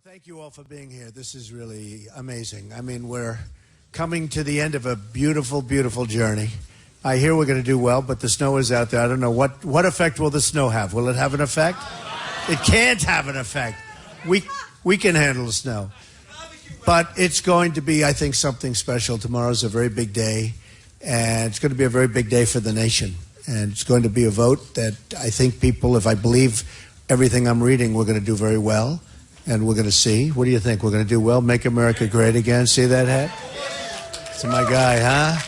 Thank you all for being here. This is really amazing. I mean, we're coming to the end of a beautiful, beautiful journey. I hear we're going to do well, but the snow is out there. I don't know. What effect will the snow have? Will it have an effect? It can't have an effect. We can handle the snow. But it's going to be, I think, something special. Tomorrow's a very big day, and it's going to be a very big day for the nation. And it's going to be a vote that I think people, if I believe everything I'm reading, we're going to do very well. And we're going to see. What do you think? We're going to do well? Make America great again? See that hat? It's my guy, huh?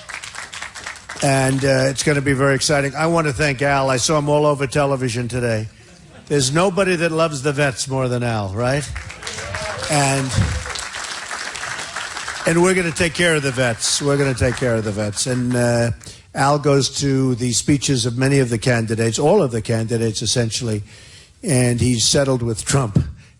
And it's going to be very exciting. I want to thank Al. I saw him all over television today. There's nobody that loves the vets more than Al, right? And we're going to take care of the vets. We're going to take care of the vets. And Al goes to the speeches of many of the candidates, all of the candidates, essentially. And he's settled with Trump,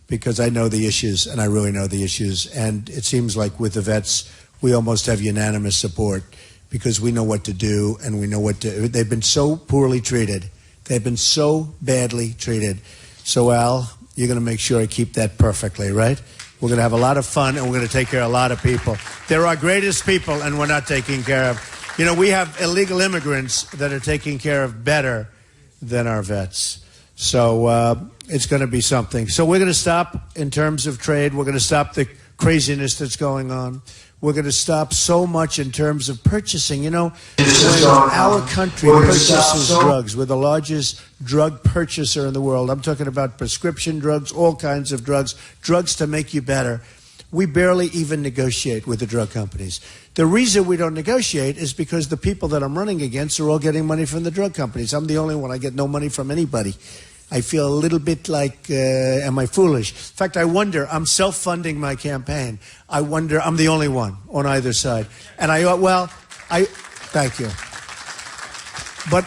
because I know the issues, and I really know the issues. And it seems like with the vets, we almost have unanimous support because we know what to do, and we know what to... They've been so poorly treated. They've been so badly treated. So, Al, you're going to make sure I keep that perfectly, right? We're going to have a lot of fun, and we're going to take care of a lot of people. They're our greatest people, and we're not taking care of... You know, we have illegal immigrants that are taken care of better than our vets. So it's going to be something. So we're going to stop in terms of trade. We're going to stop the craziness that's going on. We're going to stop so much in terms of purchasing. You know, when our country purchases drugs, we're the largest drug purchaser in the world. I'm talking about prescription drugs, all kinds of drugs, drugs to make you better. We barely even negotiate with the drug companies. The reason we don't negotiate is because the people that I'm running against are all getting money from the drug companies. I'm the only one. I get no money from anybody. I feel a little bit like, am I foolish? In fact, I wonder, I'm self-funding my campaign. I wonder, I'm the only one on either side. And thank you. But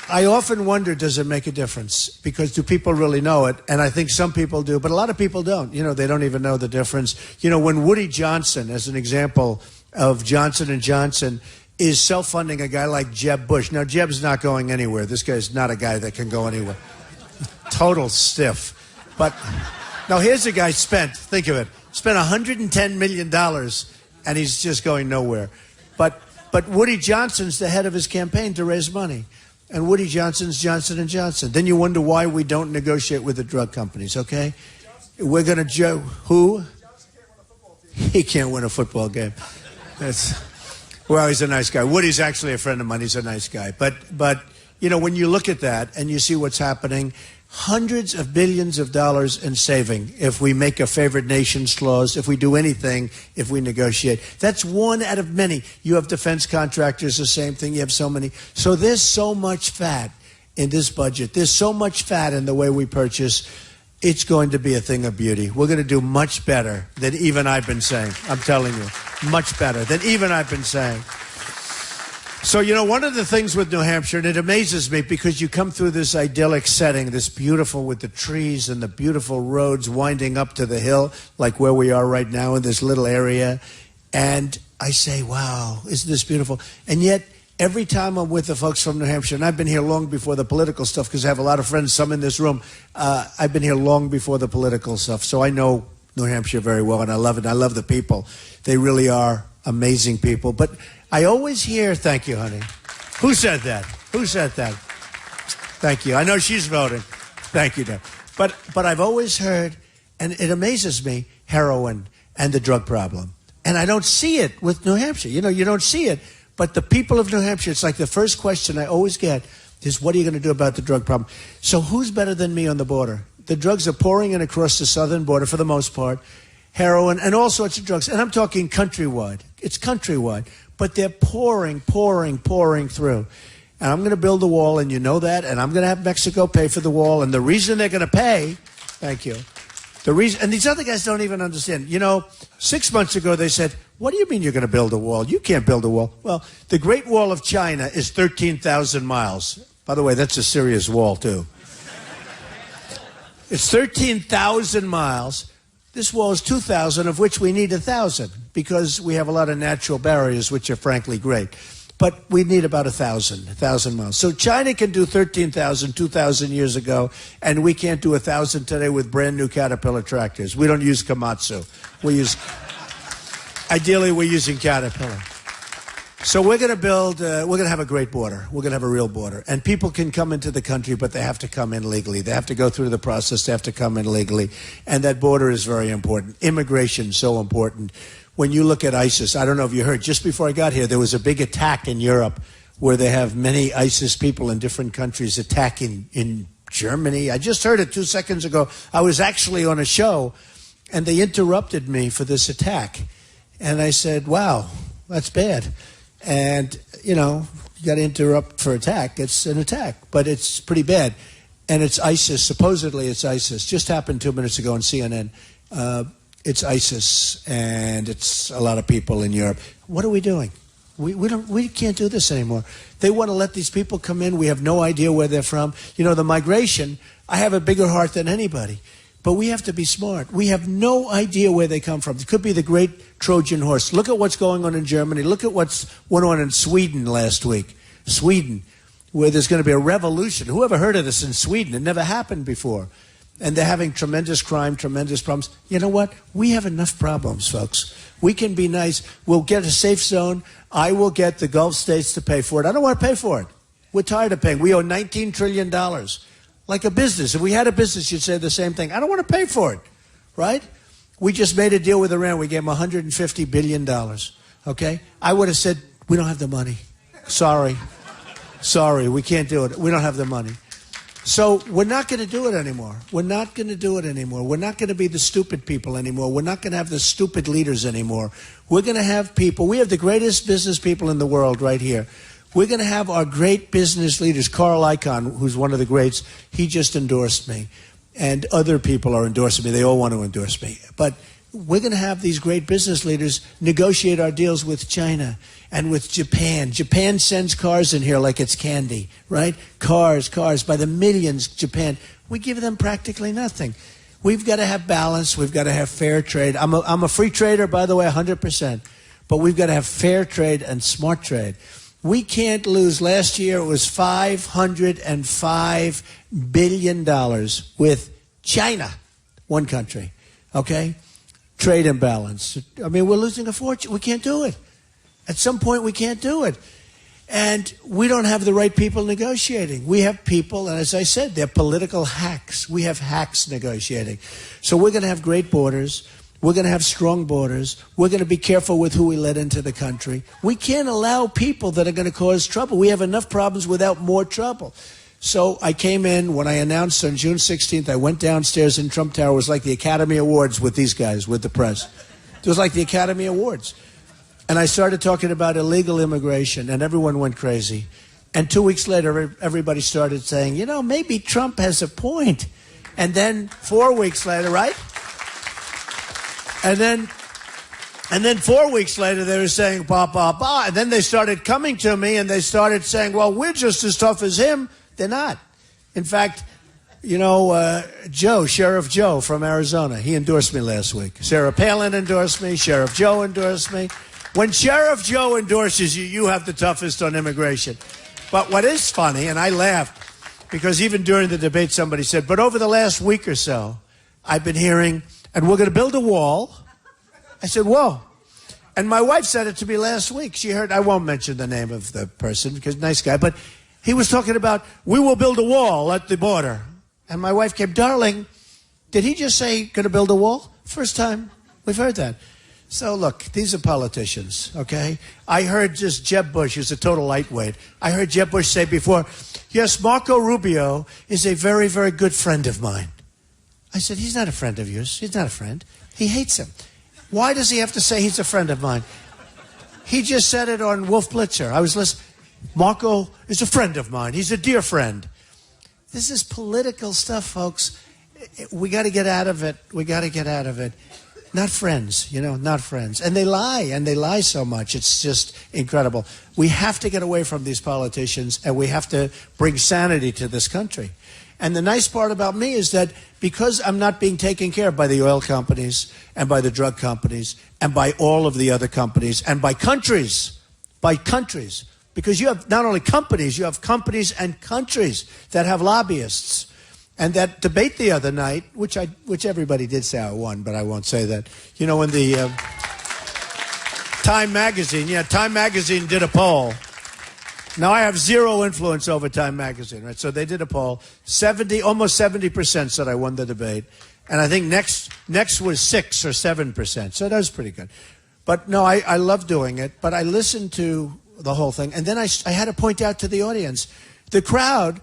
I often wonder, does it make a difference? Because do people really know it? And I think some people do, but a lot of people don't. You know, they don't even know the difference. You know, when Woody Johnson, as an example of Johnson & Johnson, is self-funding a guy like Jeb Bush. Now, Jeb's not going anywhere. This guy's not a guy that can go anywhere. Total stiff. But now here's a guy spent $110 million, and he's just going nowhere. But Woody Johnson's the head of his campaign to raise money. And Woody Johnson's Johnson & Johnson. Then you wonder why we don't negotiate with the drug companies, okay? We're going to who? He can't win a football game. Well, he's a nice guy. Woody's actually a friend of mine. He's a nice guy. But you know, when you look at that and you see what's happening, hundreds of billions of dollars in saving if we make a favored nations clause, if we do anything, if we negotiate. That's one out of many. You have defense contractors, the same thing. You have so many. So there's so much fat in this budget. There's so much fat in the way we purchase. It's going to be a thing of beauty. We're going to do much better than even I've been saying. I'm telling you, much better than even I've been saying. So, you know, one of the things with New Hampshire, and it amazes me because you come through this idyllic setting, this beautiful with the trees and the beautiful roads winding up to the hill, like where we are right now in this little area. And I say, wow, isn't this beautiful? And yet, every time I'm with the folks from New Hampshire, and I've been here long before the political stuff because I have a lot of friends, some in this room. I've been here long before the political stuff. So I know New Hampshire very well, and I love it. I love the people. They really are amazing people. But I always hear, thank you, honey. Who said that? Who said that? Thank you. I know she's voting. Thank you, Deb. But I've always heard, and it amazes me, heroin and the drug problem. And I don't see it with New Hampshire. You know, you don't see it. But the people of New Hampshire, it's like the first question I always get is, what are you going to do about the drug problem? So who's better than me on the border? The drugs are pouring in across the southern border for the most part. Heroin and all sorts of drugs. And I'm talking countrywide. It's countrywide. But they're pouring through. And I'm going to build a wall, and you know that, and I'm going to have Mexico pay for the wall. And the reason they're going to pay, thank you, the reason, and these other guys don't even understand. You know, 6 months ago they said, what do you mean you're going to build a wall? You can't build a wall. Well, the Great Wall of China is 13,000 miles. By the way, that's a serious wall, too. It's 13,000 miles. This wall is 2,000, of which we need 1,000 because we have a lot of natural barriers, which are frankly great. But we need about 1,000 miles. So China can do 13,000, 2,000 years ago, and we can't do 1,000 today with brand new Caterpillar tractors. We don't use Komatsu. Ideally, we're using Caterpillar. So we're going to build, we're going to have a great border. We're going to have a real border. And people can come into the country, but they have to come in legally. They have to go through the process. They have to come in legally. And that border is very important. Immigration is so important. When you look at ISIS, I don't know if you heard, just before I got here, there was a big attack in Europe where they have many ISIS people in different countries attacking in Germany. I just heard it 2 seconds ago. I was actually on a show, and they interrupted me for this attack. And I said, wow, that's bad. And, you know, you got to interrupt for attack. It's an attack, but it's pretty bad. And it's ISIS. Supposedly it's ISIS. Just happened 2 minutes ago on CNN. It's ISIS, and it's a lot of people in Europe. What are we doing? We can't do this anymore. They want to let these people come in. We have no idea where they're from. You know, the migration, I have a bigger heart than anybody. But we have to be smart. We have no idea where they come from. It could be the great Trojan horse. Look at what's going on in Germany. Look at what's went on in Sweden last week. Sweden, where there's going to be a revolution. Who ever heard of this in Sweden? It never happened before. And they're having tremendous crime, tremendous problems. You know what? We have enough problems, folks. We can be nice. We'll get a safe zone. I will get the Gulf states to pay for it. I don't want to pay for it. We're tired of paying. We owe $19 trillion. Like a business. If we had a business, you'd say the same thing. I don't want to pay for it, right? We just made a deal with Iran. We gave them $150 billion, okay? I would have said, we don't have the money. Sorry, we can't do it. We don't have the money. So we're not going to do it anymore. We're not going to do it anymore. We're not going to be the stupid people anymore. We're not going to have the stupid leaders anymore. We're going to have people. We have the greatest business people in the world right here. We're going to have our great business leaders. Carl Icahn, who's one of the greats, he just endorsed me. And other people are endorsing me. They all want to endorse me. But we're going to have these great business leaders negotiate our deals with China and with Japan. Japan sends cars in here like it's candy, right? Cars, by the millions, Japan. We give them practically nothing. We've got to have balance. We've got to have fair trade. I'm a free trader, by the way, 100%. But we've got to have fair trade and smart trade. We can't lose. Last year it was $505 billion with China, one country, okay? Trade imbalance. I mean, we're losing a fortune. We can't do it. At some point, we can't do it. And we don't have the right people negotiating. We have people, and as I said, they're political hacks. We have hacks negotiating. So we're going to have great borders. We're going to have strong borders. We're going to be careful with who we let into the country. We can't allow people that are going to cause trouble. We have enough problems without more trouble. So I came in, when I announced on June 16th, I went downstairs in Trump Tower. It was like the Academy Awards with these guys, with the press. It was like the Academy Awards. And I started talking about illegal immigration, and everyone went crazy. And 2 weeks later, everybody started saying, you know, maybe Trump has a point. And then 4 weeks later, right? And then 4 weeks later, they were saying, bah, bah, bah. And then they started coming to me, and they started saying, well, we're just as tough as him. They're not. In fact, you know, Sheriff Joe from Arizona, he endorsed me last week. Sarah Palin endorsed me. Sheriff Joe endorsed me. When Sheriff Joe endorses you, you have the toughest on immigration. But what is funny, and I laughed, because even during the debate, somebody said, but over the last week or so, I've been hearing, and we're going to build a wall. I said, whoa. And my wife said it to me last week. She heard, I won't mention the name of the person, because nice guy, but he was talking about, we will build a wall at the border. And my wife came, darling, did he just say going to build a wall? First time we've heard that. So look, these are politicians, okay? I heard just Jeb Bush, who's a total lightweight. I heard Jeb Bush say before, yes, Marco Rubio is a very, very good friend of mine. I said, he's not a friend of yours. He's not a friend. He hates him. Why does he have to say he's a friend of mine? He just said it on Wolf Blitzer. I was listening. Marco is a friend of mine. He's a dear friend. This is political stuff, folks. We got to get out of it. We got to get out of it. Not friends, you know, not friends. And they lie so much. It's just incredible. We have to get away from these politicians, and we have to bring sanity to this country. And the nice part about me is that because I'm not being taken care of by the oil companies and by the drug companies and by all of the other companies and by countries, Because you have not only companies, you have companies and countries that have lobbyists. And that debate the other night, which everybody did say I won, but I won't say that. You know, when the Time Magazine did a poll. Now, I have zero influence over Time Magazine, right? So they did a poll. Almost 70% said I won the debate. And I think next was 6 or 7%. So that was pretty good. But no, I love doing it. But I listened to the whole thing. And then I had to point out to the audience, the crowd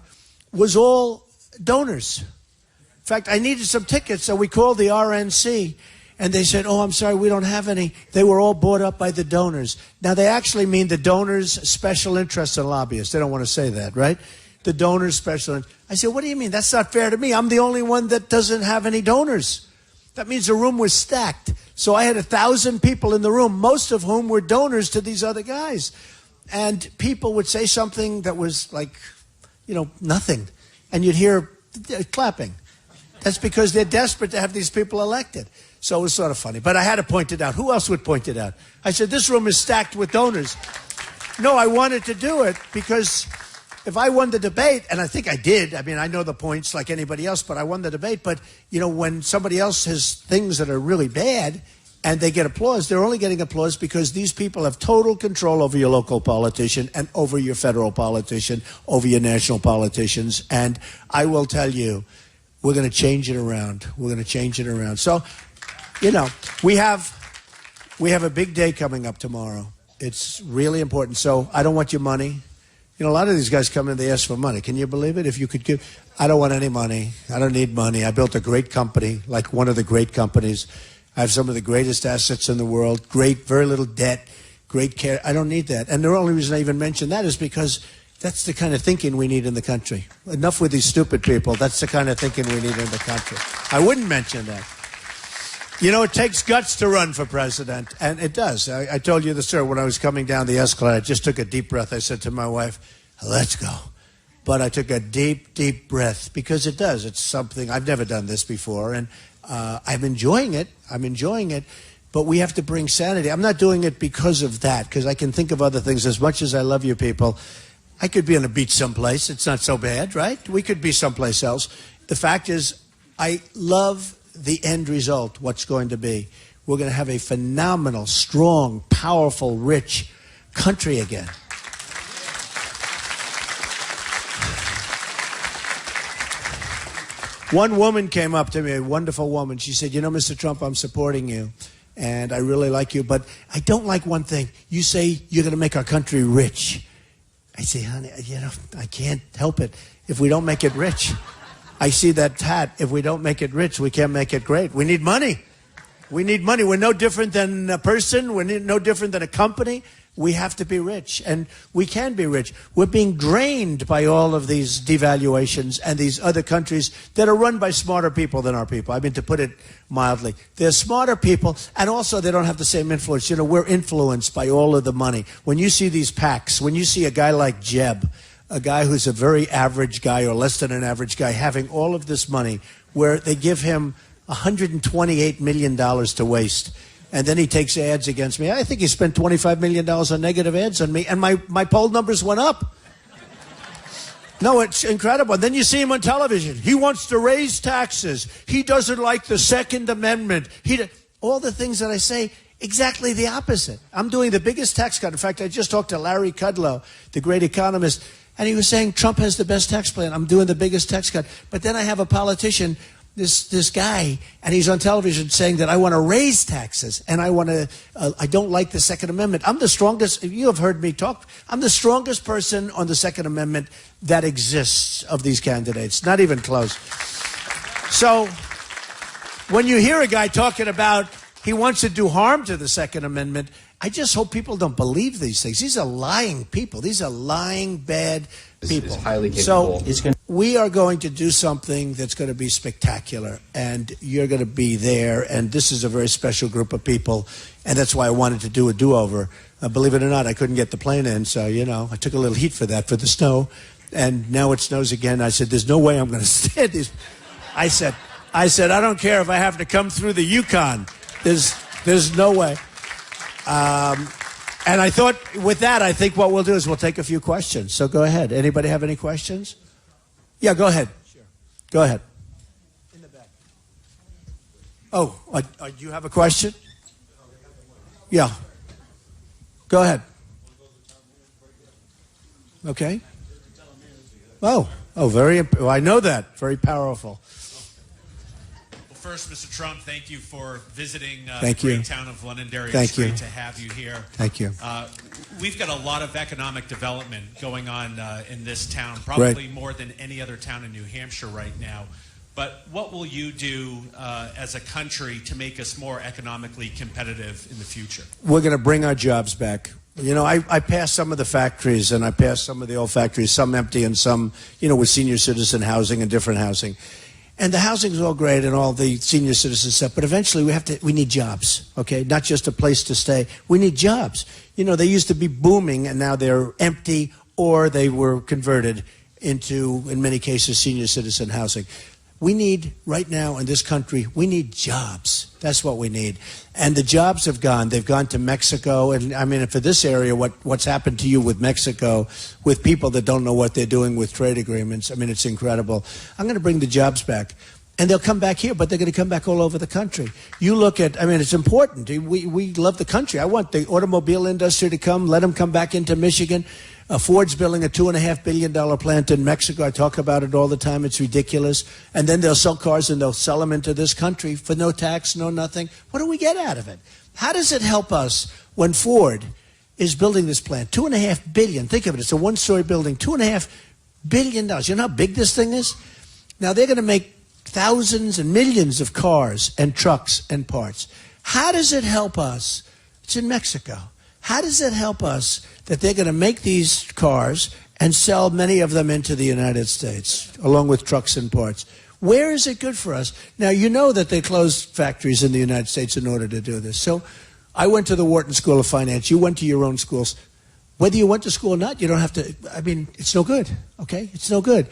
was all donors. In fact, I needed some tickets, so we called the RNC, and they said, oh, I'm sorry, we don't have any. They were all bought up by the donors. Now, they actually mean the donors' special interests and lobbyists. They don't want to say that, right? The donors' special interests. I said, what do you mean? That's not fair to me. I'm the only one that doesn't have any donors. That means the room was stacked. So I had 1,000 people in the room, most of whom were donors to these other guys. And people would say something that was like, nothing. And you'd hear clapping. That's because they're desperate to have these people elected. So it was sort of funny. But I had to point it out. Who else would point it out? I said, this room is stacked with donors. No, I wanted to do it because if I won the debate, and I think I did, I mean, I know the points like anybody else, but I won the debate. But, when somebody else has things that are really bad and they get applause, they're only getting applause because these people have total control over your local politician and over your federal politician, over your national politicians. And I will tell you, we're going to change it around. We're going to change it around. So, we have a big day coming up tomorrow. It's really important. So I don't want your money. A lot of these guys come in, they ask for money. Can you believe it? If you could give, I don't want any money. I don't need money. I built a great company, like one of the great companies. I have some of the greatest assets in the world, very little debt, great care. I don't need that. And the only reason I even mention that is because that's the kind of thinking we need in the country. Enough with these stupid people. That's the kind of thinking we need in the country. I wouldn't mention that. It takes guts to run for president, and it does. I told you the story when I was coming down the escalator. I just took a deep breath. I said to my wife, let's go. But I took a deep, deep breath because it does. It's something, I've never done this before, and I'm enjoying it. But we have to bring sanity. I'm not doing it because of that, because I can think of other things. As much as I love you people, I could be on a beach someplace. It's not so bad, right? We could be someplace else. The fact is, I love the end result, what's going to be. We're going to have a phenomenal, strong, powerful, rich country again. One woman came up to me, a wonderful woman. She said, Mr. Trump, I'm supporting you, and I really like you, but I don't like one thing. You say you're going to make our country rich. I say, honey, I can't help it if we don't make it rich. I see that hat. If we don't make it rich, we can't make it great. We need money. We need money. We're no different than a person. We're no different than a company. We have to be rich, and we can be rich. We're being drained by all of these devaluations and these other countries that are run by smarter people than our people. I mean, to put it mildly, they're smarter people, and also they don't have the same influence. We're influenced by all of the money. When you see these PACs, when you see a guy like Jeb, a guy who's a very average guy or less than an average guy, having all of this money where they give him $128 million to waste. And then he takes ads against me. I think he spent $25 million on negative ads on me, and my poll numbers went up. No, it's incredible. And then you see him on television. He wants to raise taxes. He doesn't like the Second Amendment. All the things that I say, exactly the opposite. I'm doing the biggest tax cut. In fact, I just talked to Larry Kudlow, the great economist, and he was saying Trump has the best tax plan. I'm doing the biggest tax cut. But then I have a politician, this guy, and he's on television saying that I want to raise taxes and I don't like the Second Amendment. I'm the strongest, you have heard me talk, I'm the strongest person on the Second Amendment that exists of these candidates, not even close. So when you hear a guy talking about he wants to do harm to the Second Amendment, I just hope people don't believe these things. These are lying people. These are lying, bad people. It's highly capable. So we are going to do something that's going to be spectacular, and you're going to be there, and this is a very special group of people, and that's why I wanted to do a do-over. Believe it or not, I couldn't get the plane in, so, I took a little heat for that, for the snow, and now it snows again. I said, there's no way I'm going to stand these. I said, I don't care if I have to come through the Yukon. There's no way. And I thought, with that, I think what we'll do is we'll take a few questions. So go ahead. Anybody have any questions? Yeah, go ahead. Sure. Go ahead. In the back. Oh, do you have a question? Yeah. Go ahead. Okay. Oh, I know that. Very powerful. First, Mr. Trump, thank you for visiting the great town of Londonderry. Thank it's you. great to have you here. Thank you. We've got a lot of economic development going on in this town, probably right. more than any other town in New Hampshire right now. But what will you do as a country to make us more economically competitive in the future? We're going to bring our jobs back. You know, I passed some of the factories, and I passed some of the old factories, some empty and some, with senior citizen housing and different housing. And the housing is all great and all the senior citizen stuff, but eventually we need jobs, okay? Not just a place to stay. We need jobs. They used to be booming, and now they're empty, or they were converted into, in many cases, senior citizen housing. We need, right now in this country, we need jobs. That's what we need. And the jobs have gone. They've gone to Mexico. And I mean, for this area, what's happened to you with Mexico, with people that don't know what they're doing with trade agreements, I mean, it's incredible. I'm going to bring the jobs back. And they'll come back here, but they're going to come back all over the country. You look at, I mean, it's important. We love the country. I want the automobile industry to come. Let them come back into Michigan. Ford's building a $2.5 billion plant in Mexico. I talk about it all the time. It's ridiculous. And then they'll sell cars and they'll sell them into this country for no tax, no nothing. What do we get out of it? How does it help us when Ford is building this plant? $2.5 billion. Think of it. It's a one-story building. $2.5 billion. You know how big this thing is? Now they're going to make thousands and millions of cars and trucks and parts. How does it help us? It's in Mexico. How does it help us that they're going to make these cars and sell many of them into the United States, along with trucks and parts? Where is it good for us? Now, you know that they closed factories in the United States in order to do this. So I went to the Wharton School of Finance. You went to your own schools. Whether you went to school or not, you don't have to. I mean, it's no good, okay? It's no good.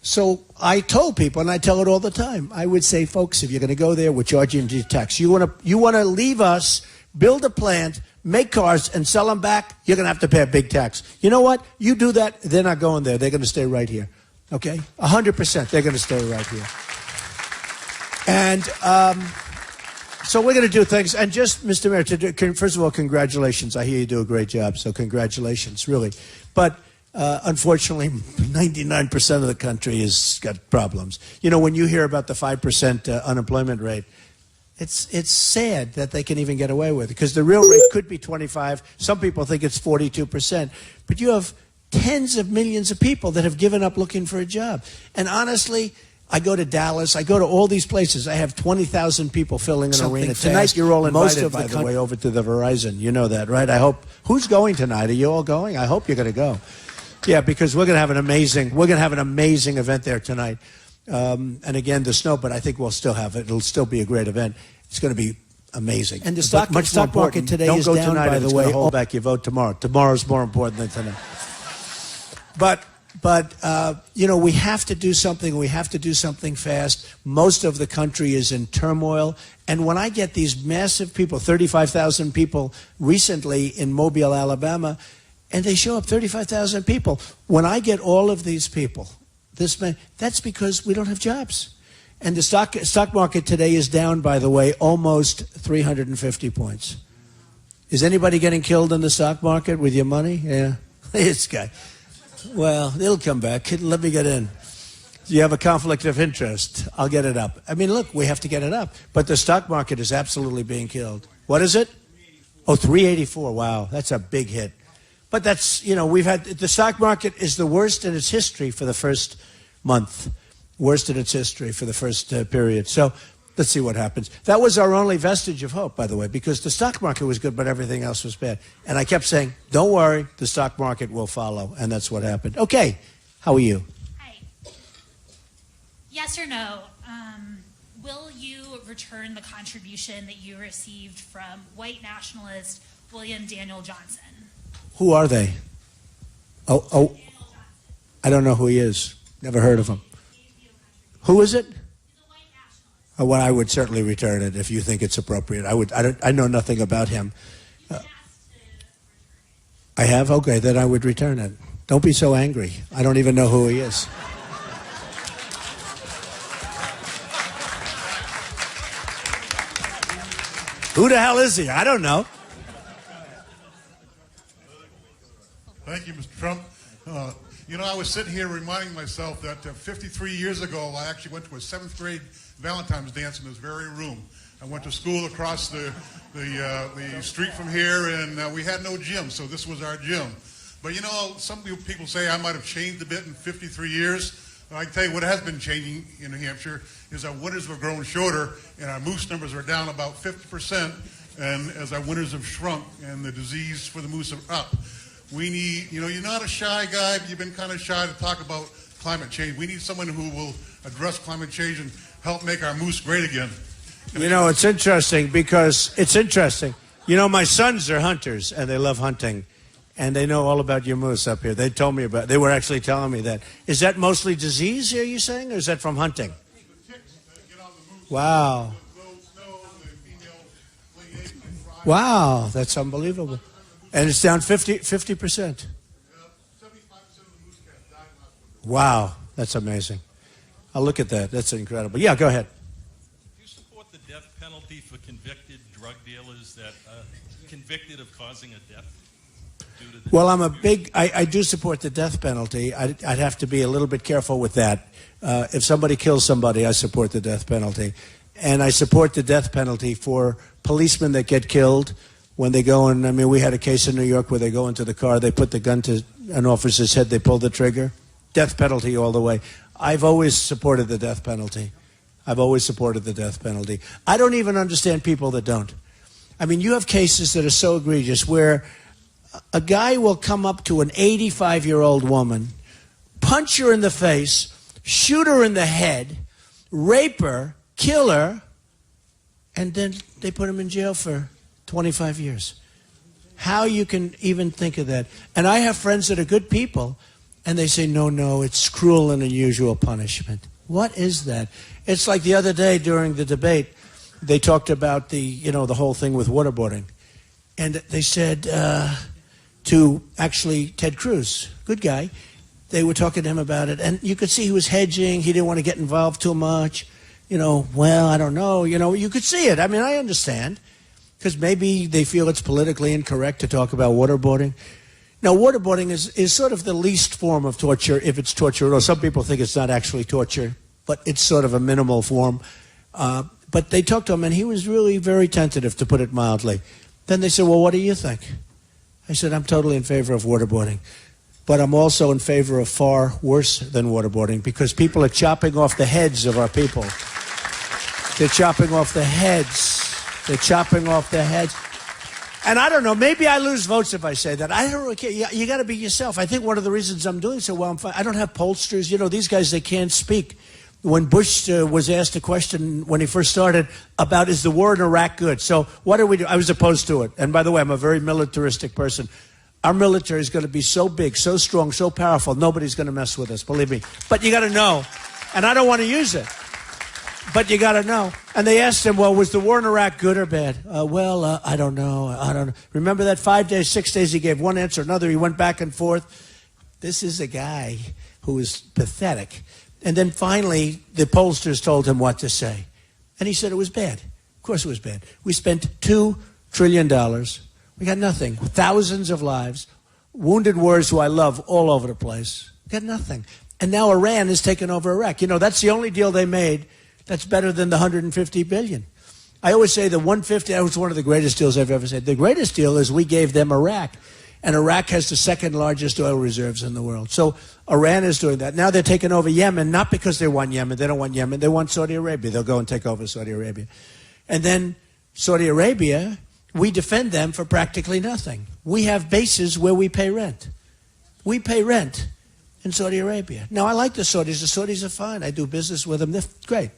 So I told people, and I tell it all the time, I would say, folks, if you're going to go there, we're charging you tax. You want to leave us, build a plant, make cars, and sell them back, you're going to have to pay a big tax. You know what? You do that, they're not going there. They're going to stay right here, okay? 100%, they're going to stay right here. And so we're going to do things. And just, Mr. Mayor, first of all, congratulations. I hear you do a great job, so congratulations, really. But unfortunately, 99% of the country has got problems. When you hear about the 5% unemployment rate, it's sad that they can even get away with it, because the real rate could be 25. Some people think it's 42%. But you have tens of millions of people that have given up looking for a job. And honestly, I go to Dallas. I go to all these places. I have 20,000 people filling an arena. Tonight, you're all invited, by the way, over to the Verizon. You know that, right? I hope. Who's going tonight? Are you all going? I hope you're going to go. Yeah, because we're going to have an amazing event there tonight. And again, the snow, but I think we'll still have it. It'll still be a great event. It's going to be amazing. And the stock market today is down, tonight, by the way. Hold back your vote tomorrow. Tomorrow's more important than tonight. But we have to do something. We have to do something fast. Most of the country is in turmoil. And when I get these massive people, 35,000 people recently in Mobile, Alabama, and they show up, 35,000 people. When I get all of these people, that's because we don't have jobs. And the stock market today is down, by the way, almost 350 points. Is anybody getting killed in the stock market with your money? Yeah. This guy. Well, it'll come back. Let me get in. You have a conflict of interest. I'll get it up. I mean, look, we have to get it up. But the stock market is absolutely being killed. What is it? Oh, 384. Wow, that's a big hit. But that's, the stock market is the worst in its history for the first month. Worst in its history for the first period. So let's see what happens. That was our only vestige of hope, by the way, because the stock market was good, but everything else was bad. And I kept saying, don't worry, the stock market will follow. And that's what happened. Okay, how are you? Hi. Yes or no, will you return the contribution that you received from white nationalist William Daniel Johnson? Who are they? Oh, I don't know who he is. Never heard of him. Who is it? He's a white nationalist. Well, I would certainly return it if you think it's appropriate. I know nothing about him. I have? Okay, then I would return it. Don't be so angry. I don't even know who he is. Who the hell is he? I don't know. Thank you, Mr. Trump. I was sitting here reminding myself that 53 years ago, I actually went to a 7th grade Valentine's dance in this very room. I went to school across the street from here, and we had no gym, so this was our gym. But some people say I might have changed a bit in 53 years. I can tell you what has been changing in New Hampshire is our winters have grown shorter, and our moose numbers are down about 50%, and as our winters have shrunk, and the disease for the moose are up. We need, you're not a shy guy, but you've been kind of shy to talk about climate change. We need someone who will address climate change and help make our moose great again. It's interesting because my sons are hunters and they love hunting and they know all about your moose up here. They told me they were actually telling me that. Is that mostly disease, are you saying, or is that from hunting? The ticks that get on the moose. Wow. Wow, that's unbelievable. And it's down 50%. 75% of the moose cats died last winter. Wow, that's amazing. I'll look at that. That's incredible. Yeah, go ahead. Do you support the death penalty for convicted drug dealers that are convicted of causing a death? Well, I do support the death penalty. I'd have to be a little bit careful with that. If somebody kills somebody, I support the death penalty. And I support the death penalty for policemen that get killed when they go in. We had a case in New York where they go into the car, they put the gun to an officer's head, they pull the trigger. Death penalty all the way. I've always supported the death penalty. I don't even understand people that don't. You have cases that are so egregious where a guy will come up to an 85-year-old woman, punch her in the face, shoot her in the head, rape her, kill her, and then they put him in jail for 25 years. How you can even think of that? And I have friends that are good people, and they say, no, it's cruel and unusual punishment. What is that? It's like the other day during the debate, they talked about the whole thing with waterboarding. And they said to actually Ted Cruz, good guy, they were talking to him about it, and you could see he was hedging. He didn't want to get involved too much. Well, I don't know. You could see it. I understand. Because maybe they feel it's politically incorrect to talk about waterboarding. Now, waterboarding is sort of the least form of torture, if it's torture at all. Some people think it's not actually torture, but it's sort of a minimal form. But they talked to him, and he was really very tentative, to put it mildly. Then they said, well, what do you think? I said, I'm totally in favor of waterboarding. But I'm also in favor of far worse than waterboarding, because people are chopping off the heads of our people. They're chopping off the heads. They're chopping off their heads. And I don't know, maybe I lose votes if I say that. I don't really care. You got to be yourself. I think one of the reasons I'm doing so well, I don't have pollsters. These guys, they can't speak. When Bush was asked a question when he first started about, is the war in Iraq good? So what do we do? I was opposed to it. And by the way, I'm a very militaristic person. Our military is going to be so big, so strong, so powerful, nobody's going to mess with us, believe me. But you got to know. And I don't want to use it. But you got to know. And they asked him, well, was the war in Iraq good or bad? I don't know. Remember that 5 days, 6 days, he gave one answer, another. He went back and forth. This is a guy who is pathetic. And then finally, the pollsters told him what to say. And he said it was bad. Of course it was bad. We spent $2 trillion. We got nothing. Thousands of lives. Wounded warriors who I love all over the place. Got nothing. And now Iran has taken over Iraq. That's the only deal they made that's better than the $150 billion. I always say the $150, that was one of the greatest deals I've ever said. The greatest deal is we gave them Iraq. And Iraq has the second largest oil reserves in the world. So Iran is doing that. Now they're taking over Yemen, not because they want Yemen. They don't want Yemen. They want Saudi Arabia. They'll go and take over Saudi Arabia. And then Saudi Arabia, we defend them for practically nothing. We have bases where we pay rent. We pay rent in Saudi Arabia. Now, I like the Saudis. The Saudis are fine. I do business with them. They're great.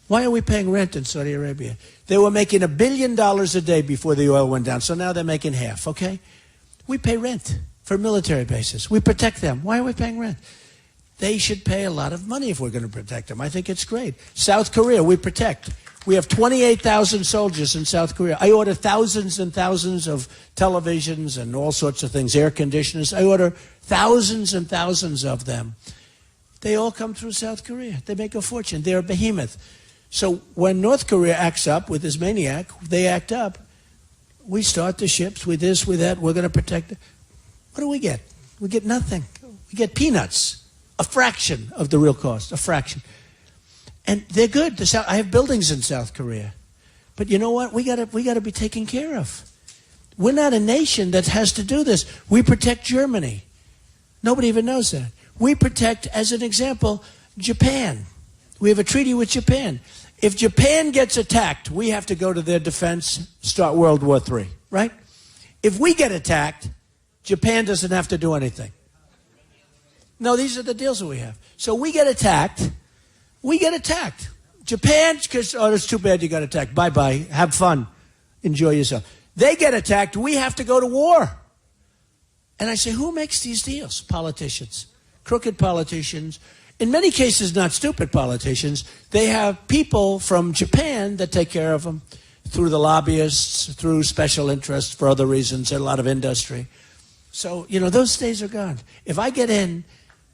Why are we paying rent in Saudi Arabia? They were making $1 billion a day before the oil went down, so now they're making half, okay? We pay rent for military bases. We protect them. Why are we paying rent? They should pay a lot of money if we're going to protect them. I think it's great. South Korea, we protect. We have 28,000 soldiers in South Korea. I order thousands and thousands of televisions and all sorts of things, air conditioners. I order thousands and thousands of them. They all come through South Korea. They make a fortune. They're a behemoth. So when North Korea acts up with this maniac, they act up. We start the ships with this, with that. We're going to protect it. What do we get? We get nothing. We get peanuts, a fraction of the real cost, a fraction. And they're good. I have buildings in South Korea. But you know what? We got to be taken care of. We're not a nation that has to do this. We protect Germany. Nobody even knows that. We protect, as an example, Japan. We have a treaty with Japan. If Japan gets attacked, we have to go to their defense, start World War III, right? If we get attacked, Japan doesn't have to do anything. No, these are the deals that we have. So we get attacked. We get attacked. Japan, because, oh, it's too bad you got attacked. Bye-bye. Have fun. Enjoy yourself. They get attacked. We have to go to war. And I say, who makes these deals? Politicians. Crooked politicians. In many cases, not stupid politicians. They have people from Japan that take care of them through the lobbyists, through special interests, for other reasons, and a lot of industry. So, those days are gone. If I get in,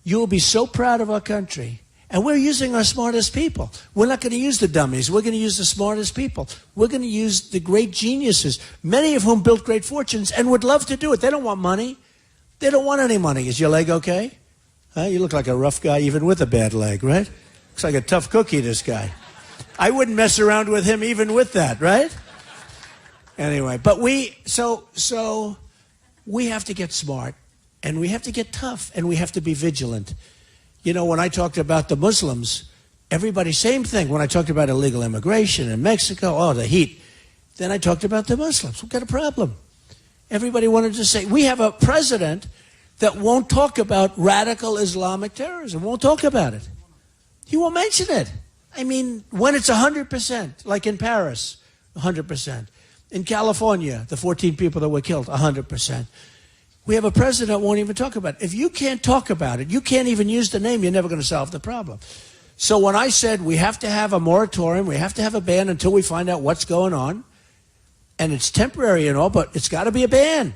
you will be so proud of our country. And we're using our smartest people. We're not going to use the dummies. We're going to use the smartest people. We're going to use the great geniuses, many of whom built great fortunes and would love to do it. They don't want money. They don't want any money. Is your leg okay? Huh? You look like a rough guy even with a bad leg, right? Looks like a tough cookie, this guy. I wouldn't mess around with him even with that, right? Anyway, but we have to get smart, and we have to get tough, and we have to be vigilant. When I talked about the Muslims, everybody, same thing. When I talked about illegal immigration in Mexico, oh, the heat. Then I talked about the Muslims. We've got a problem. Everybody wanted to say, we have a president that won't talk about radical Islamic terrorism, won't talk about it. He won't mention it. I mean, when it's 100%, like in Paris, 100%. In California, the 14 people that were killed, 100%. We have a president that won't even talk about it. If you can't talk about it, you can't even use the name, you're never going to solve the problem. So when I said we have to have a moratorium, we have to have a ban until we find out what's going on, and it's temporary and all, but it's got to be a ban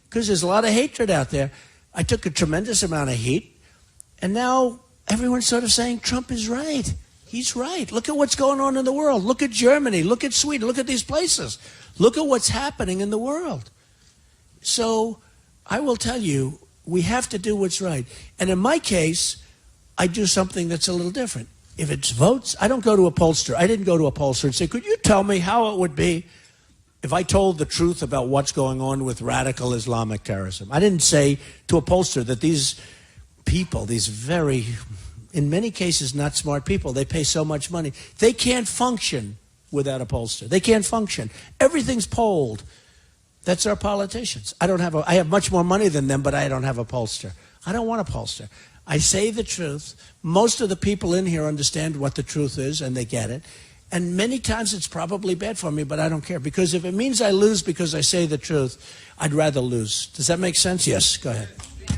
because there's a lot of hatred out there. I took a tremendous amount of heat, and now everyone's sort of saying Trump is right. He's right. Look at what's going on in the world. Look at Germany. Look at Sweden. Look at these places. Look at what's happening in the world. So I will tell you, we have to do what's right. And in my case, I do something that's a little different. If it's votes, I don't go to a pollster. I didn't go to a pollster and say, could you tell me how it would be if I told the truth about what's going on with radical Islamic terrorism? I didn't say to a pollster that these people, these very, in many cases, not smart people, they pay so much money. They can't function without a pollster. They can't function. Everything's polled. That's our politicians. I have much more money than them, but I don't have a pollster. I don't want a pollster. I say the truth. Most of the people in here understand what the truth is, and they get it. And many times it's probably bad for me, but I don't care. Because if it means I lose because I say the truth, I'd rather lose. Does that make sense? Yes, go ahead. My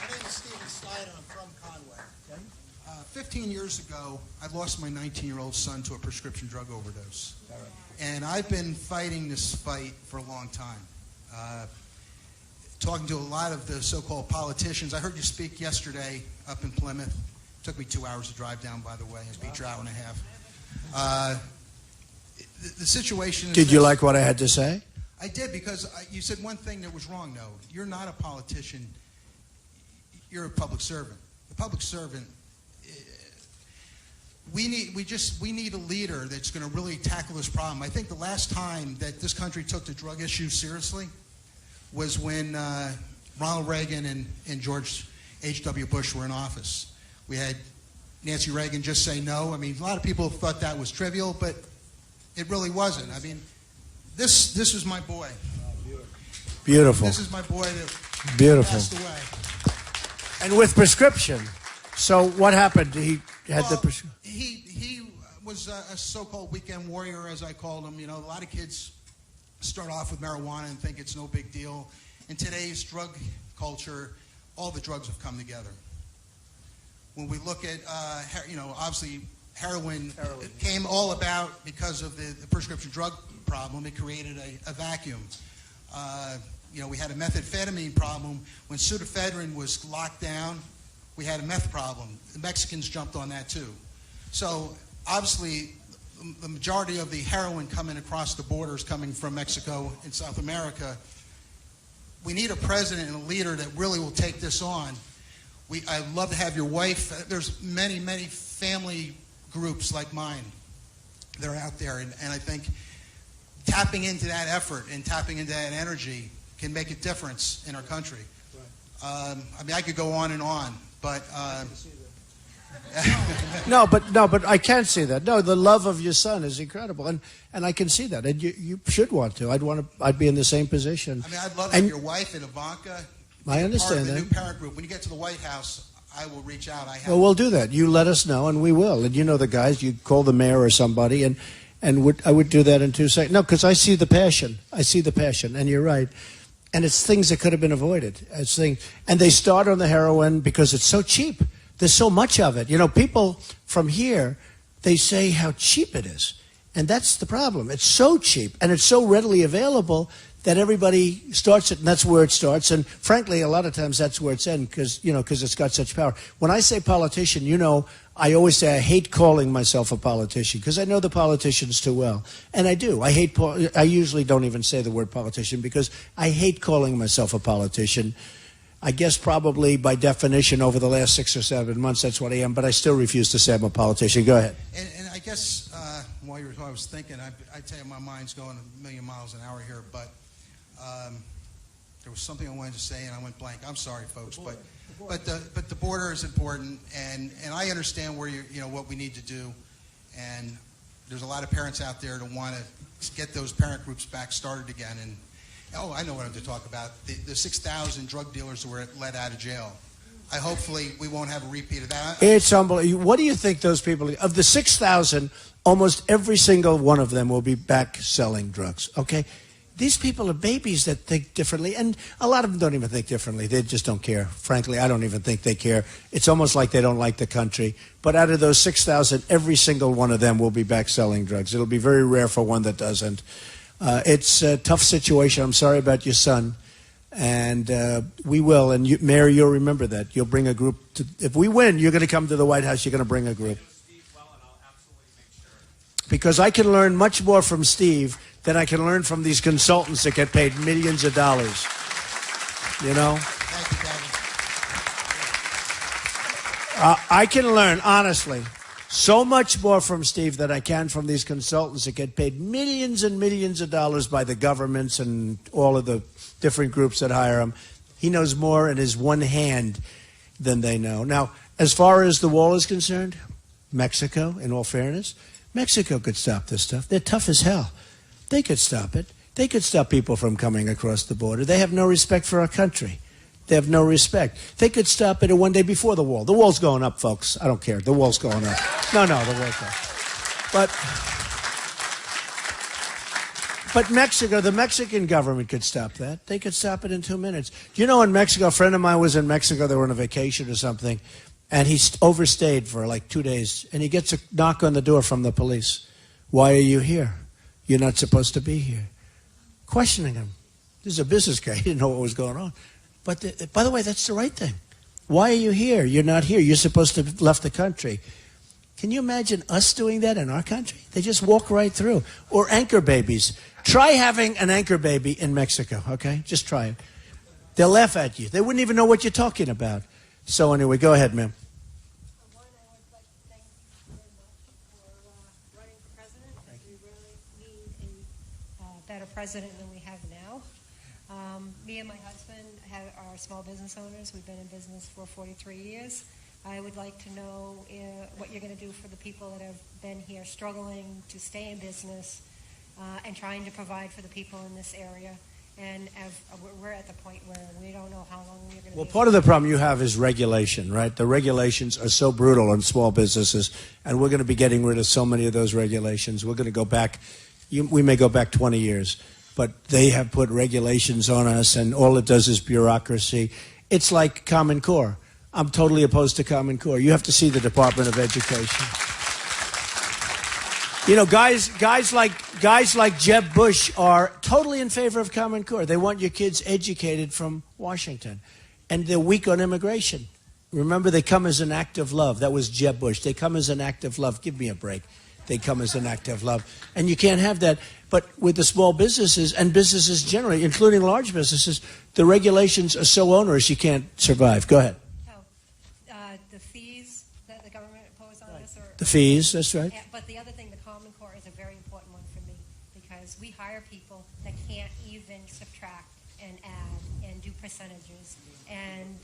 name is Stephen Slider. I'm from Conway. 15 years ago, I lost my 19-year-old son to a prescription drug overdose. And I've been fighting this fight for a long time. Talking to a lot of the so-called politicians. I heard you speak yesterday up in Plymouth. It took me 2 hours to drive down, by the way. It's beat your hour and a half. The situation is Did you like what I had to say? I did, because you said one thing that was wrong, though. You're not a politician. You're a public servant. The public servant, we need a leader that's going to really tackle this problem. I think the last time that this country took the drug issue seriously was when Ronald Reagan and George H.W. Bush were in office. We had Nancy Reagan just say no. I mean, a lot of people thought that was trivial, but it really wasn't. I mean, this is my boy. Beautiful. This is my boy that passed away. And with prescription. So what happened? He had the prescription. He was a so-called weekend warrior, as I called him. You know, a lot of kids start off with marijuana and think it's no big deal. In today's drug culture, all the drugs have come together. When we look at, obviously heroin came all about because of the prescription drug problem. It created a vacuum. We had a methamphetamine problem. When pseudoephedrine was locked down, we had a meth problem. The Mexicans jumped on that too. So obviously, the majority of the heroin coming across the borders coming from Mexico and South America, we need a president and a leader that really will take this on. I'd love to have your wife. There's many, many family groups like mine that are out there, and I think tapping into that effort and tapping into that energy can make a difference in our country. Right. I could go on and on, but no, but I can't see that. No, the love of your son is incredible, and I can see that, and you should want to. I'd be in the same position. I'd love to have your wife and Ivanka. I understand part of the that. new parent group. When you get to the White House, I will reach out. Well, we'll do that. You let us know, and we will. And you know the guys. You call the mayor or somebody, and I would do that in 2 seconds. No, because I see the passion. And you're right. And it's things that could have been avoided. And they start on the heroin because it's so cheap. There's so much of it. People from here, they say how cheap it is. And that's the problem. It's so cheap, and it's so readily available that everybody starts it, and that's where it starts. And frankly, a lot of times that's where it's ends because it's got such power. When I say politician, I always say I hate calling myself a politician because I know the politicians too well. And I do. I usually don't even say the word politician because I hate calling myself a politician. I guess probably by definition over the last 6 or 7 months, that's what I am, but I still refuse to say I'm a politician. Go ahead. And I guess while I was thinking, I tell you my mind's going a million miles an hour here, but there was something I wanted to say and I went blank. I'm sorry, folks, but the border is important, and I understand where what we need to do, and there's a lot of parents out there that want to get those parent groups back started again. And I know what I'm to talk about. The 6,000 drug dealers who were let out of jail. Hopefully we won't have a repeat of that. It's unbelievable. What do you think those people, of the 6,000, almost every single one of them will be back selling drugs, okay? These people are babies that think differently, and a lot of them don't even think differently. They just don't care. Frankly, I don't even think they care. It's almost like they don't like the country. But out of those 6,000, every single one of them will be back selling drugs. It'll be very rare for one that doesn't. It's a tough situation. I'm sorry about your son. And we will. And Mayor, you'll remember that. You'll bring a group. If we win, you're going to come to the White House. You're going to bring a group. Because I can learn much more from Steve than I can learn from these consultants that get paid millions of dollars. Thank you, Daddy. I can learn, honestly, so much more from Steve than I can from these consultants that get paid millions and millions of dollars by the governments and all of the different groups that hire him. He knows more in his one hand than they know. Now, as far as the wall is concerned, Mexico, in all fairness, Mexico could stop this stuff. They're tough as hell. They could stop it. They could stop people from coming across the border. They have no respect for our country. They have no respect. They could stop it one day before the wall. The wall's going up, folks. I don't care. The wall's going up. No, the wall's up. But Mexico, the Mexican government could stop that. They could stop it in 2 minutes. In Mexico, a friend of mine was in Mexico. They were on a vacation or something. And he overstayed for like 2 days. And he gets a knock on the door from the police. Why are you here? You're not supposed to be here. Questioning him. This is a business guy. He didn't know what was going on. But by the way, that's the right thing. Why are you here? You're not here. You're supposed to have left the country. Can you imagine us doing that in our country? They just walk right through. Or anchor babies. Try having an anchor baby in Mexico, okay? Just try it. They'll laugh at you. They wouldn't even know what you're talking about. So anyway, go ahead, ma'am. I would like to thank you very much for running for president. We really need a better president than we have now. Me and my husband are small business owners. We've been in business for 43 years. I would like to know what you're going to do for the people that have been here struggling to stay in business and trying to provide for the people in this area. And we're at the point where we don't know how long we're going to be. Well, part of the problem you have is regulation, right? The regulations are so brutal on small businesses, and we're going to be getting rid of so many of those regulations. We're going to go back, we may go back 20 years, but they have put regulations on us, and all it does is bureaucracy. It's like Common Core. I'm totally opposed to Common Core. You have to see the Department of Education. You know, guys like Jeb Bush are totally in favor of Common Core. They want your kids educated from Washington, and they're weak on immigration. Remember, they come as an act of love. That was Jeb Bush. They come as an act of love. Give me a break. They come as an act of love, and you can't have that. But with the small businesses and businesses generally, including large businesses, the regulations are so onerous you can't survive. Go ahead. The fees that the government impose on us are... The fees, that's right. But the other thing, the Common Core is a very important one for me because we hire people that can't even subtract and add and do percentages. And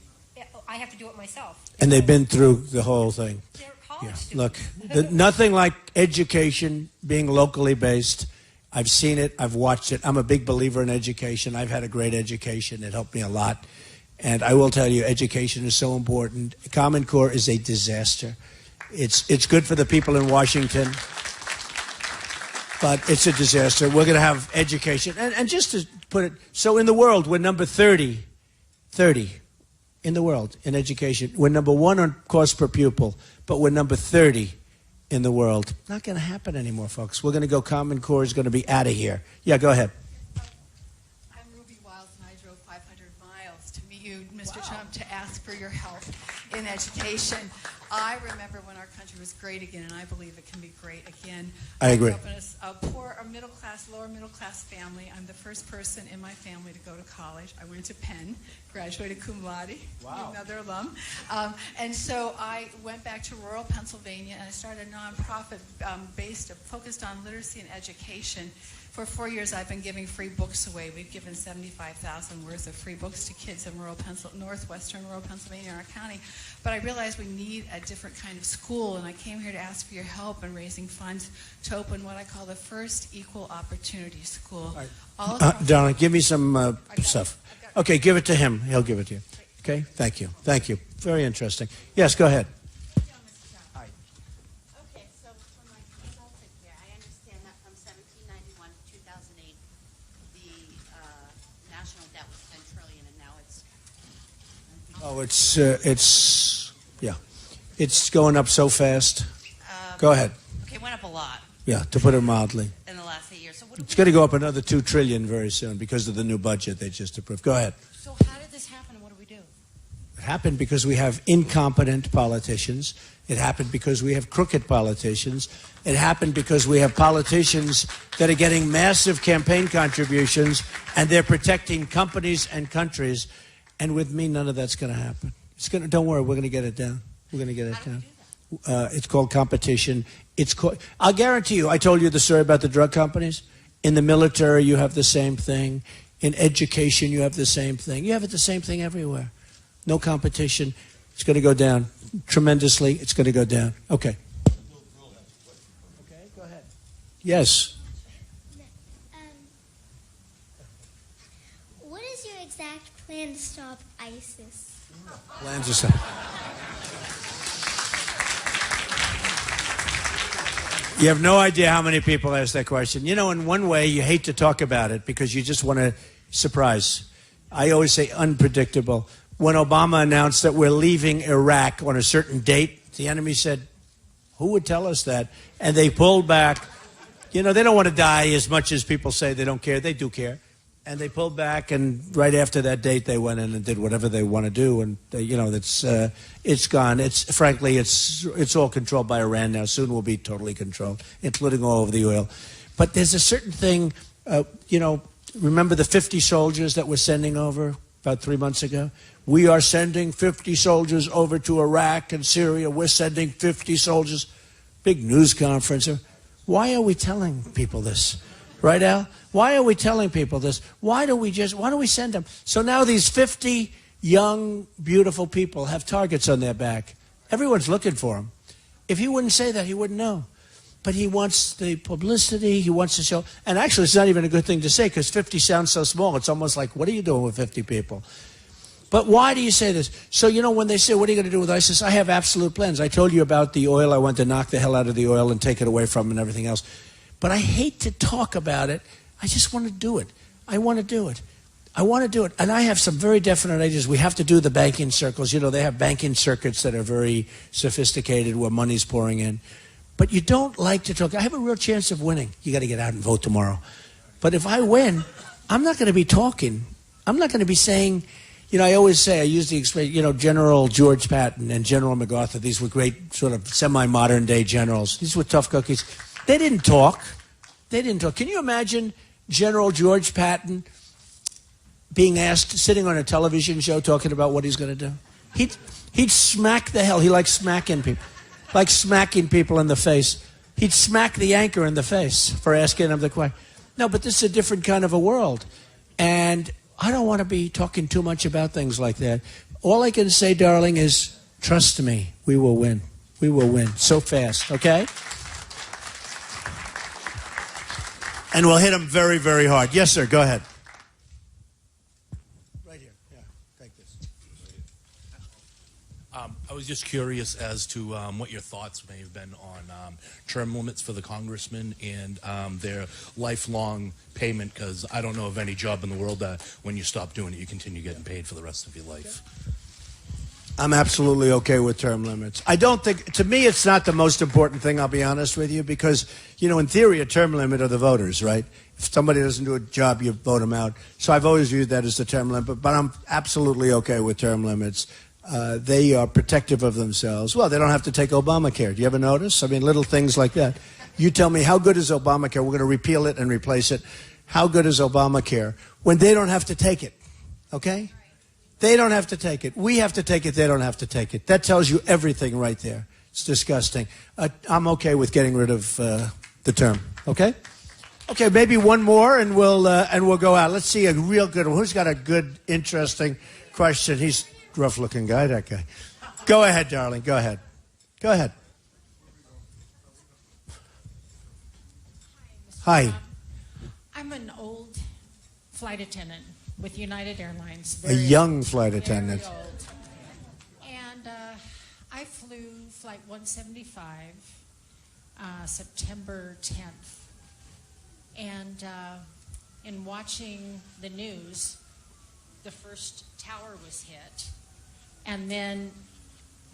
I have to do it myself. And they've been through the whole thing. They're college Look, students. nothing like education being locally based. I've seen it. I've watched it. I'm a big believer in education. I've had a great education. It helped me a lot. And I will tell you, education is so important. Common Core is a disaster. It's good for the people in Washington, but it's a disaster. We're going to have education. And just to put it, so in the world, we're number 30 in the world in education. We're number 1 on cost per pupil, but we're number 30 in the world. Not going to happen anymore, folks. We're going to go, Common Core is going to be out of here. Yeah, go ahead. I'm Ruby Wiles, and I drove 500 miles to meet you, Mr. Trump, to ask for your help in education. I remember when our country was great again, and I believe it can be great again. I agree. I grew up in a middle class, lower middle class family. I'm the first person in my family to go to college. I went to Penn, graduated cum laude, another alum. And so I went back to rural Pennsylvania, and I started a nonprofit focused on literacy and education. For 4 years, I've been giving free books away. We've given 75,000 worth of free books to kids in northwestern rural Pennsylvania, our county. But I realized we need a different kind of school, and I came here to ask for your help in raising funds to open what I call the first equal opportunity school. Darling, give me some stuff. Okay, give it to him. He'll give it to you. Okay, thank you. Thank you. Very interesting. Yes, go ahead. Okay, so for my consultant here, I understand that from 1791 to 2008, the national debt was 10 trillion, and now it's... It's going up so fast. Go ahead. Okay, it went up a lot Yeah, to put it mildly. in the last 8 years. So what It's going to go up another $2 trillion very soon because of the new budget they just approved. Go ahead. So how did this happen, and what do we do? It happened because we have incompetent politicians. It happened because we have crooked politicians. It happened because we have politicians that are getting massive campaign contributions, and they're protecting companies and countries. And with me, none of that's going to happen. Don't worry, we're going to get it down. We're going to get it down. It's called competition. I'll guarantee you, I told you the story about the drug companies. In the military, you have the same thing. In education, you have the same thing. You have the same thing everywhere. No competition. It's going to go down tremendously. It's going to go down. Okay. Okay, go ahead. Yes. What is your exact plan to stop ISIS? Plans are set. You have no idea how many people ask that question. You know, in one way, you hate to talk about it because you just want to surprise. I always say unpredictable. When Obama announced that we're leaving Iraq on a certain date, the enemy said, who would tell us that? And they pulled back. You know, they don't want to die as much as people say they don't care. They do care. And they pulled back, and right after that date, they went in and did whatever they want to do. And it's gone. Frankly, it's all controlled by Iran now. Soon will be totally controlled, including all of the oil. But there's a certain thing. Remember the 50 soldiers that we're sending over about 3 months ago? We are sending 50 soldiers over to Iraq and Syria. We're sending 50 soldiers. Big news conference. Why are we telling people this? Right, Al? Why are we telling people this? Why do we send them? So now these 50 young, beautiful people have targets on their back. Everyone's looking for them. If he wouldn't say that, he wouldn't know. But he wants the publicity. He wants to show. And actually, it's not even a good thing to say because 50 sounds so small. It's almost like, what are you doing with 50 people? But why do you say this? So, when they say, what are you going to do with ISIS? I have absolute plans. I told you about the oil. I want to knock the hell out of the oil and take it away from them and everything else. But I hate to talk about it. I just want to do it. I want to do it. I want to do it. And I have some very definite ideas. We have to do the banking circles. They have banking circuits that are very sophisticated where money's pouring in. but you don't like to talk. I have a real chance of winning. You got to get out and vote tomorrow. But if I win, I'm not going to be talking. I'm not going to be saying, I always say, I use the expression, General George Patton and General MacArthur, these were great sort of semi-modern day generals. These were tough cookies. They didn't talk. Can you imagine General George Patton being asked, sitting on a television show talking about what he's going to do? He'd smack the hell. He likes smacking people. Like smacking people in the face. He'd smack the anchor in the face for asking him the question. No, but this is a different kind of a world. And I don't want to be talking too much about things like that. All I can say, darling, is trust me. We will win. We will win so fast, okay? And we'll hit him very, very hard. Yes, sir. Go ahead. Right here. Yeah, take this. I was just curious as to what your thoughts may have been on term limits for the congressmen and their lifelong payment, because I don't know of any job in the world that when you stop doing it, you continue getting paid for the rest of your life. I'm absolutely okay with term limits. I don't think, to me, it's not the most important thing, I'll be honest with you, because, in theory, a term limit are the voters, right? If somebody doesn't do a job, you vote them out. So I've always viewed that as the term limit, but I'm absolutely okay with term limits. They are protective of themselves. Well, they don't have to take Obamacare. Do you ever notice? I mean, little things like that. You tell me, how good is Obamacare? We're going to repeal it and replace it. How good is Obamacare? When they don't have to take it, okay? They don't have to take it. We have to take it. They don't have to take it. That tells you everything right there. It's disgusting. I'm okay with getting rid of the term, okay? Okay, maybe one more and we'll go out. Let's see a real good one. Who's got a good, interesting question? He's a rough-looking guy, that guy. Go ahead, darling. Go ahead. Go ahead. Hi. I'm an old flight attendant with United Airlines. A young flight attendant. Very old. And I flew Flight 175 September 10th. And in watching the news, the first tower was hit. And then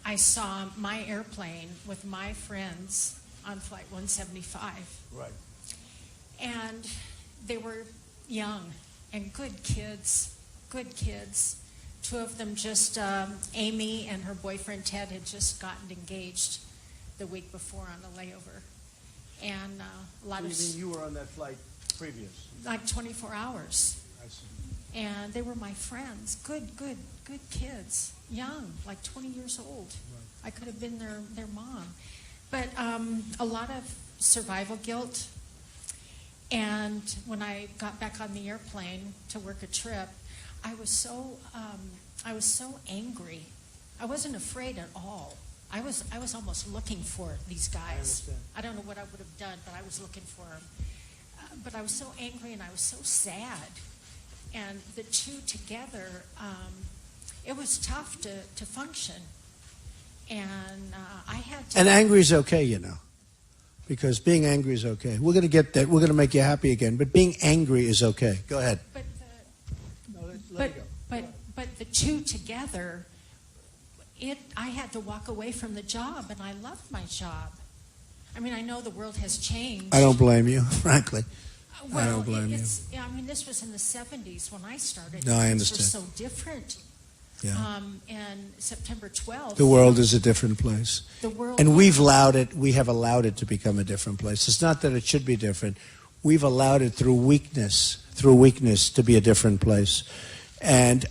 I saw my airplane with my friends on Flight 175. Right. And they were young and good kids. Two of them just, Amy and her boyfriend Ted had just gotten engaged the week before on a layover. And a lot of... You mean you were on that flight previous? Like 24 hours. I see. And they were my friends. Good kids. Young, like 20 years old. Right. I could have been their mom. But a lot of survival guilt. And when I got back on the airplane to work a trip, I was so angry. I wasn't afraid at all. I was almost looking for these guys. I don't know what I would have done, but I was looking for them. But I was so angry and I was so sad. And the two together, it was tough to function. And I had to... And angry is okay, because being angry is okay. We're going to get that. We're going to make you happy again. But being angry is okay. Go ahead. But the two together, I had to walk away from the job, and I loved my job. I mean, I know the world has changed. I don't blame you, frankly. Well, I don't blame you. I mean, this was in the 70s when I started. No, I Things understand. were so different. Yeah. And September 12th. The world is a different place. The world. And we have allowed it to become a different place. It's not that it should be different. We've allowed it through weakness to be a different place. And,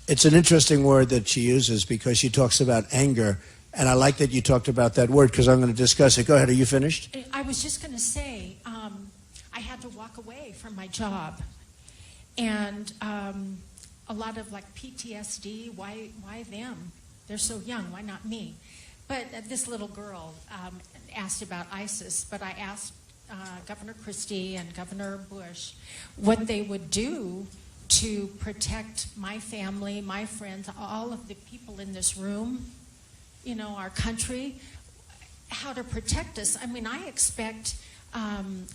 it's an interesting word that she uses because she talks about anger. And I like that you talked about that word because I'm going to discuss it. Go ahead. Are you finished? I was just going to say, I had to walk away from my job. And a lot of like PTSD, why them? They're so young, why not me? But this little girl asked about ISIS, but I asked Governor Christie and Governor Bush what they would do to protect my family, my friends, all of the people in this room, our country, how to protect us. I mean, I expect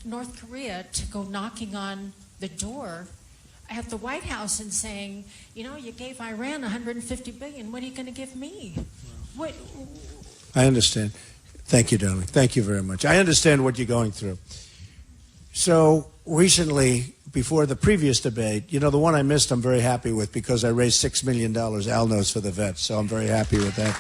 North Korea to go knocking on the door at the White House and saying, you gave Iran $150 billion. What are you going to give me? What? I understand. Thank you, darling. Thank you very much. I understand what you're going through. So recently, before the previous debate, you know, the one I missed I'm very happy with because I raised $6 million, Al knows, for the vets, so I'm very happy with that.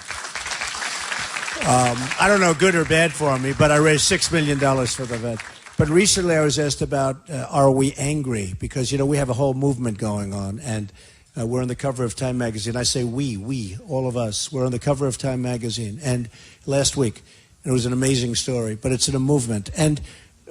I don't know, good or bad for me, but I raised $6 million for the vets. But recently I was asked about, are we angry? Because, you know, we have a whole movement going on, and we're on the cover of Time magazine. I say we, all of us. We're on the cover of Time magazine. And last week, it was an amazing story, but it's in a movement. And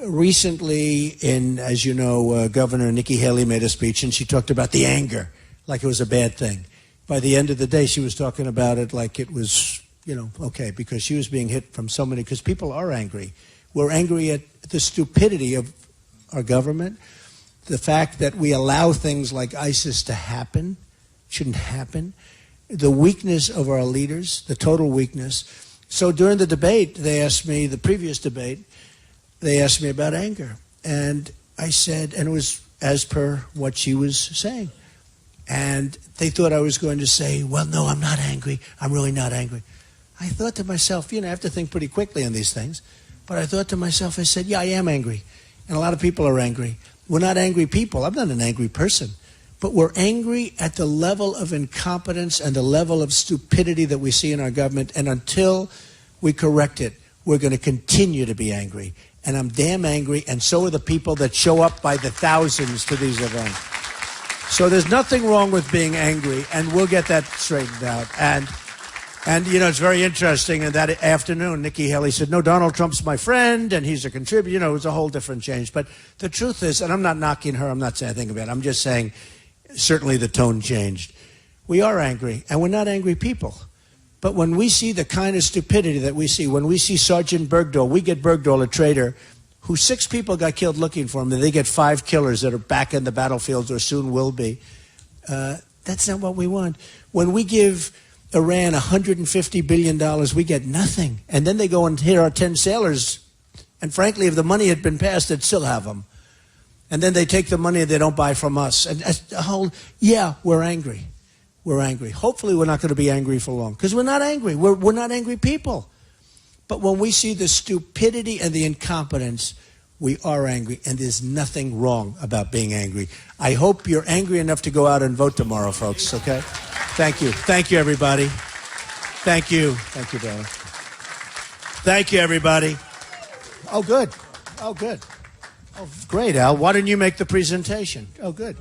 recently, as you know, Governor Nikki Haley made a speech, and she talked about the anger, like it was a bad thing. By the end of the day, she was talking about it like it was, you know, okay, because she was being hit from so many, because people are angry. We're angry at the stupidity of our government, the fact that we allow things like ISIS to happen, shouldn't happen, the weakness of our leaders, the total weakness. So during the debate, they asked me, the previous debate, they asked me about anger. And I said, and it was as per what she was saying. And they thought I was going to say, well, no, I'm not angry. I'm really not angry. I thought to myself, you know, I have to think pretty quickly on these things. But I thought to myself, I said, yeah, I am angry. And a lot of people are angry. We're not angry people. I'm not an angry person. But we're angry at the level of incompetence and the level of stupidity that we see in our government. And until we correct it, we're going to continue to be angry. And I'm damn angry, and so are the people that show up by the thousands to these events. So there's nothing wrong with being angry, and we'll get that straightened out. And you know, it's very interesting. And that afternoon, Nikki Haley said, no, Donald Trump's my friend, and he's a contributor. You know, it was a whole different change. But the truth is, and I'm not knocking her, I'm not saying anything about it, I'm just saying, certainly the tone changed. We are angry, and we're not angry people. But when we see the kind of stupidity that we see, when we see Sergeant Bergdahl, we get Bergdahl, a traitor, who 6 people got killed looking for him, and they get 5 killers that are back in the battlefields or soon will be. That's not what we want. When we give Iran $150 billion, we get nothing. And then they go and hit our 10 sailors. And frankly, if the money had been passed, they'd still have them. And then they take the money and they don't buy from us. And yeah, we're angry. We're angry. Hopefully we're not going to be angry for long, because we're not angry. We're not angry people. But when we see the stupidity and the incompetence, we are angry, and there's nothing wrong about being angry. I hope you're angry enough to go out and vote tomorrow, folks, okay? Thank you. Thank you, everybody. Thank you. Thank you, brother. Thank you, everybody. Oh, good. Oh, good. Oh, great, Al. Why didn't you make the presentation? Oh, good.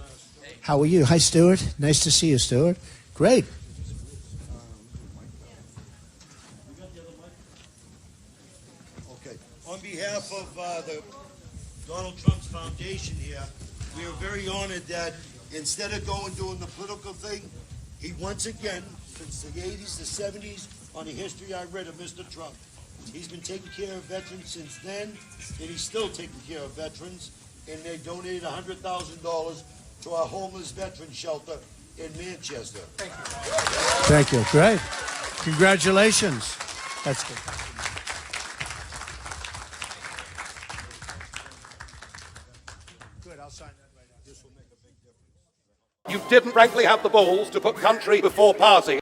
How are you? Hi, Stuart. Nice to see you, Stuart. Great. Okay. On behalf of the Donald Trump's foundation here, we are very honored that instead of doing the political thing, he once again, since the 80s, the 70s, on the history I read of Mr. Trump, he's been taking care of veterans since then, and he's still taking care of veterans, and they donated $100,000 to our homeless veteran shelter in Manchester. Thank you. Thank you. Great. Congratulations. That's good. Good. I'll sign that right now. This will make a big difference. You didn't frankly have the balls to put country before party.